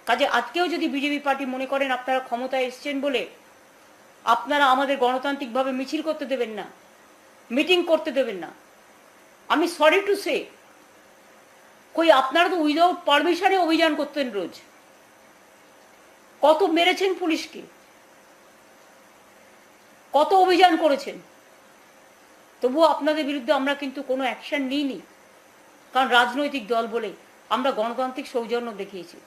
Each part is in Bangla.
কাজে আজকেও যদি বিজেপি পার্টি মনে করেন আপনারা ক্ষমতায় এসছেন বলে আপনারা আমাদের গণতান্ত্রিকভাবে মিছিল করতে দেবেন না, মিটিং করতে দেবেন না, আমি সরি টু সে, কই আপনারা তো উইদাউট পারমিশনে অভিযান করতেন রোজ, কত মেরেছেন পুলিশকে, কত অভিযান করেছেন, তবুও আপনাদের বিরুদ্ধে আমরা কিন্তু কোনো অ্যাকশন নিইনি, কারণ রাজনৈতিক দল বলে আমরা গণতান্ত্রিক সৌজন্য দেখিয়েছি।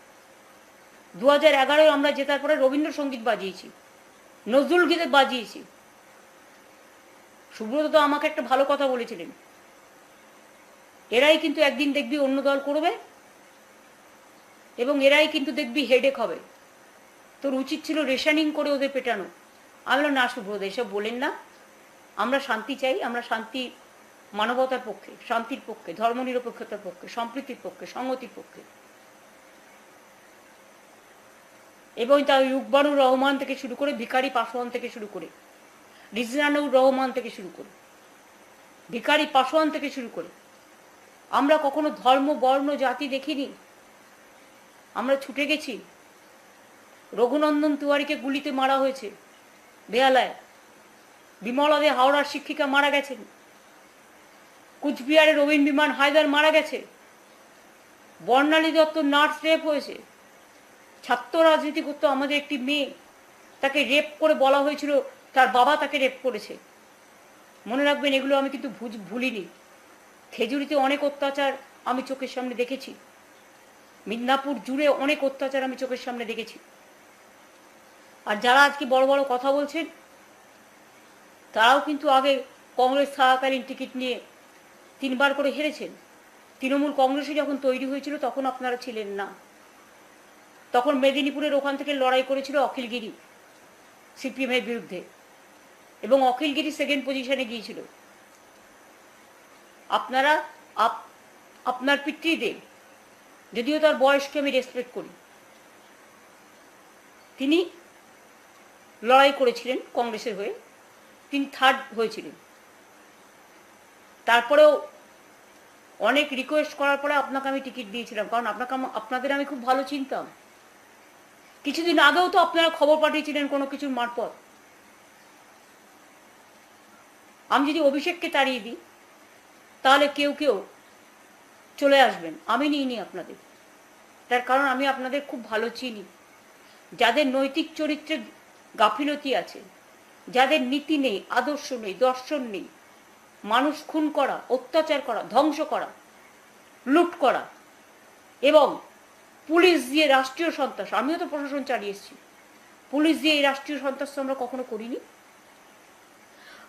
2011 আমরা জেতার পরে রবীন্দ্রসঙ্গীত বাজিয়েছি, নজরুল গীতে বাজিয়েছি। সুব্রত তো আমাকে একটা ভালো কথা বলেছিলেন, এরাই কিন্তু একদিন দেখবি অন্য দল করবে এবং এরাই কিন্তু দেখবি হেডেক হবে, তোর উচিত ছিল রেশনিং করে ওদের পেটানো। আমি বললাম না সুব্রত, এসব বলেন না, আমরা শান্তি চাই, আমরা শান্তি, মানবতার পক্ষে, শান্তির পক্ষে, ধর্মনিরপেক্ষতার পক্ষে, সম্প্রীতির পক্ষে, সংহতির পক্ষে। এবং তার রুকবানুর রহমান থেকে শুরু করে, ভিখারি পাসওয়ান থেকে শুরু করে, রিজনানুর রহমান থেকে শুরু করে, ভিখারি পাসওয়ান থেকে শুরু করে, আমরা কখনো ধর্ম বর্ণ জাতি দেখিনি, আমরা ছুটে গেছি। রঘুনন্দন তিওয়ারিকে গুলিতে মারা হয়েছে বেহালায়, বিমলা দে হাওড়ার শিক্ষিকা মারা গেছেন, কুচবিহারে রবীন বিমান হায়দার মারা গেছে, বর্ণালী দত্ত নার্স রেপ হয়েছে, ছাত্র রাজনীতি করতো আমাদের একটি মেয়ে, তাকে রেপ করে বলা হয়েছিল তার বাবা তাকে রেপ করেছে। মনে রাখবেন, এগুলো আমি কিন্তু ভুলিনি। খেজুরিতে অনেক অত্যাচার আমি চোখের সামনে দেখেছি, মিদনাপুর জুড়ে অনেক অত্যাচার আমি চোখের সামনে দেখেছি। আর যারা আজকে বড় বড় কথা বলছেন তারাও কিন্তু আগে কংগ্রেস থাকাকালীন টিকিট নিয়ে 3বার করে হেরেছেন। তৃণমূল কংগ্রেসে যখন তৈরি হয়েছিল তখন আপনারা ছিলেন না, তখন মেদিনীপুরের ওখান থেকে লড়াই করেছিল অখিলগিরি সিপিএমের বিরুদ্ধে, এবং অখিলগিরি সেকেন্ড পজিশনে গিয়েছিল। আপনারা আপনার পিতৃদেব, যদিও তার বয়সকে আমি রেসপেক্ট করি, তিনি লড়াই করেছিলেন কংগ্রেসের হয়ে, তিনি 3rd হয়েছিলেন। তারপরেও অনেক রিকোয়েস্ট করার পরে আপনাকে আমি টিকিট দিয়েছিলাম, কারণ আপনাদের আমি খুব ভালো চিনতাম। কিছুদিন আগেও তো আপনারা খবর পাঠিয়েছিলেন কোনো কিছুর মারফত। আমি যদি অভিষেককে তাড়িয়ে দিই তাহলে কেউ কেউ চলে আসবেন, আমি নিইনি আপনাদের। তার কারণ আমি আপনাদের খুব ভালো চিনি। যাদের নৈতিক চরিত্রের গাফিলতি আছে, যাদের নীতি নেই, আদর্শ নেই, দর্শন নেই, মানুষ খুন করা, অত্যাচার করা, ধ্বংস করা, লুট করা, এবং পুলিশ দিয়ে রাষ্ট্রীয় সন্ত্রাস, আমিও তো প্রশাসন চালিয়ে এসেছি, পুলিশ দিয়ে এই রাষ্ট্রীয় সন্ত্রাস আমরা কখনো করিনি।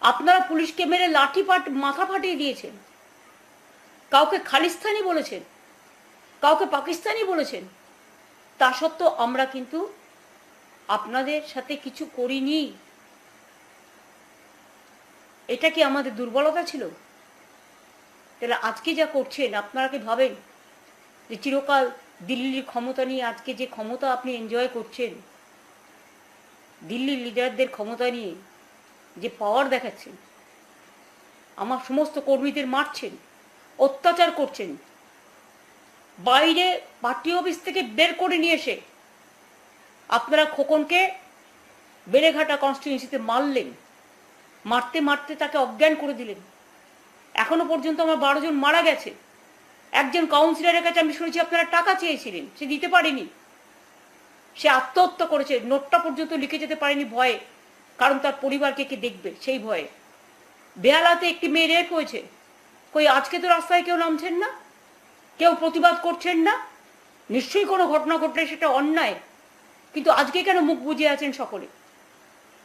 আপনারা পুলিশকে মেরে লাঠি মাথা ফাটিয়ে দিয়েছেন, কাউকে খালিস্তানি বলেছেন, কাউকে পাকিস্তানি বলেছেন, তা সত্ত্বেও আমরা কিন্তু আপনাদের সাথে কিছু করিনি। এটা কি আমাদের দুর্বলতা ছিল? তাহলে আজকে যা করছেন, আপনারা কি ভাবেন যে চিরকাল দিল্লির ক্ষমতা নিয়ে, আজকে যে ক্ষমতা আপনি এনজয় করছেন, দিল্লির লিডারদের ক্ষমতা নিয়ে যে পাওয়ার দেখাচ্ছেন, আমার সমস্ত কর্মীদের মারছেন, অত্যাচার করছেন, বাইরে পার্টি অফিস থেকে বের করে নিয়ে এসে আপনারা খোকনকে বেড়েঘাটা কনস্টিটিউয়েন্সিতে মারলেন, মারতে মারতে তাকে অজ্ঞান করে দিলেন। এখনো পর্যন্ত আমার 12 জন মারা গেছে। একজন কাউন্সিলরের কাছে আমি শুনেছি আপনারা টাকা চেয়েছিলেন, সে দিতে পারেনি, সে আত্মহত্যা করেছে, নোটটা পর্যন্ত লিখে যেতে পারেনি ভয়ে, কারণ তার পরিবারকে কে দেখবে সেই ভয়ে। বেহালাতে একটি মেয়ে রেপ হয়েছে, কই আজকে তো রাস্তায় কেউ নামছেন না, কেউ প্রতিবাদ করছেন না। নিশ্চয়ই কোনো ঘটনা ঘটলে সেটা অন্যায়, কিন্তু আজকে কেন মুখ বুজে আছেন সকলে,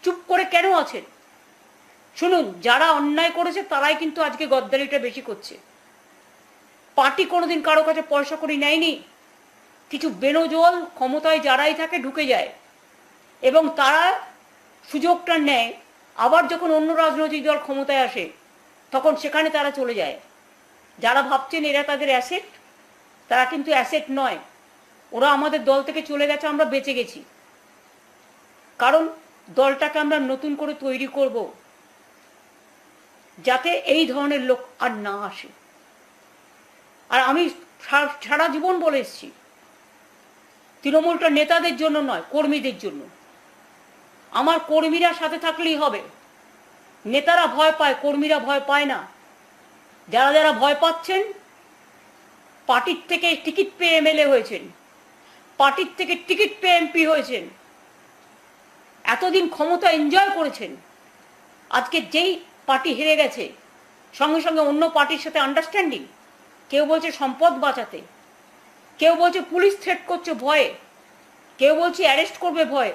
চুপ করে কেন আছেন? শুনুন, যারা অন্যায় করেছে তারাই কিন্তু আজকে গদ্দারিটা বেশি করছে। পার্টি কোনোদিন কারো কাছে পয়সা করে নেয়নি। কিছু বেনজোয়াল ক্ষমতায় যারাই থাকে ঢুকে যায় এবং তারা সুযোগটা নেয়, আবার যখন অন্য রাজনৈতিক দল ক্ষমতায় আসে তখন সেখানে তারা চলে যায়। যারা ভাবছেন এরা তাদের অ্যাসেট, তারা কিন্তু অ্যাসেট নয়। ওরা আমাদের দল থেকে চলে গেছে, আমরা বেঁচে গেছি, কারণ দলটাকে আমরা নতুন করে তৈরি করব যাতে এই ধরনের লোক আর না আসে। আর আমি সারা জীবন বলে এসেছি, তৃণমূলটা নেতাদের জন্য নয়, কর্মীদের জন্য। আমার কর্মীরা সাথে থাকলেই হবে। নেতারা ভয় পায়, কর্মীরা ভয় পায় না। যারা যারা ভয় পাচ্ছেন, পার্টির থেকে টিকিট পেয়ে এমএলএ হয়েছেন, পার্টির থেকে টিকিট পেয়ে এমপি হয়েছেন, এতদিন ক্ষমতা এনজয় করেছেন। আজকে যেই পার্টি হেরে গেছে, সঙ্গে সঙ্গে অন্য পার্টির সাথে আন্ডারস্ট্যান্ডিং। কেউ বলছে সম্পদ বাঁচাতে, কেউ বলছে পুলিশ থ্রেট করছে ভয়ে, কেউ বলছে অ্যারেস্ট করবে ভয়ে।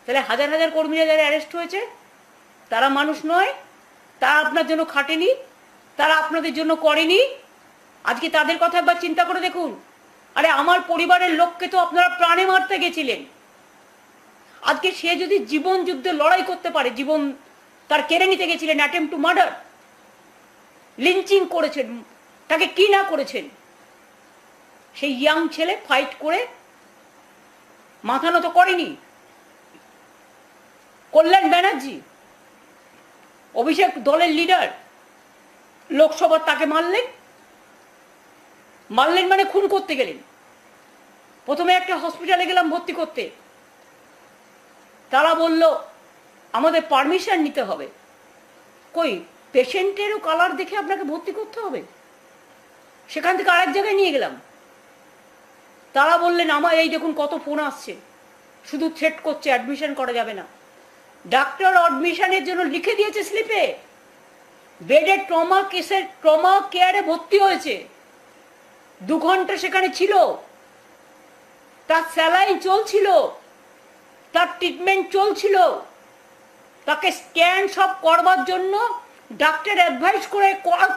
তাহলে হাজার হাজার কর্মীরা যারা অ্যারেস্ট হয়েছে তারা মানুষ নয়? তারা আপনার জন্য খাটেনি? তারা আপনাদের জন্য করেনি? আজকে তাদের কথা একবার চিন্তা করে দেখুন। আরে আমার পরিবারের লোককে তো আপনারা প্রাণে মারতে গেছিলেন। আজকে সে যদি জীবন যুদ্ধে লড়াই করতে পারে, জীবন তার কেড়ে নিতে গেছিলেন, অ্যাটেম্প টু মার্ডার, লিঞ্চিং করেছেন, তাকে কি না করেছেন। সেই ইয়াং ছেলে ফাইট করে মাথা নত করেনি। কল্যাণ ব্যানার্জি, অভিষেক দলের লিডার, লোকসভার তাকে মারলেন মানে খুন করতে গেলেন। প্রথমে একটা হসপিটালে গেলাম ভর্তি করতে, তারা বলল আমাদের পারমিশন নিতে হবে। কই, পেশেন্টেরও কালার দেখে আপনাকে ভর্তি করতে হবে? সেখান থেকে আরেক জায়গায় নিয়ে গেলাম, তারা বললেন আমার এই দেখুন কত ফোন আসছে, শুধু থ্রেট করছে, অ্যাডমিশন করা যাবে না। ডাক্তার অ্যাডমিশনের জন্য লিখে দিয়েছে স্লিপে, বেডে ট্রমা কেসের ট্রমা কেয়ারে ভর্তি হয়েছে, 2 ঘন্টা সেখানে ছিল, তার স্যালাইন চলছিল, তার ট্রিটমেন্ট চলছিল, তাকে স্ক্যান সব করবার জন্য ডাক্তার অ্যাডভাইস করে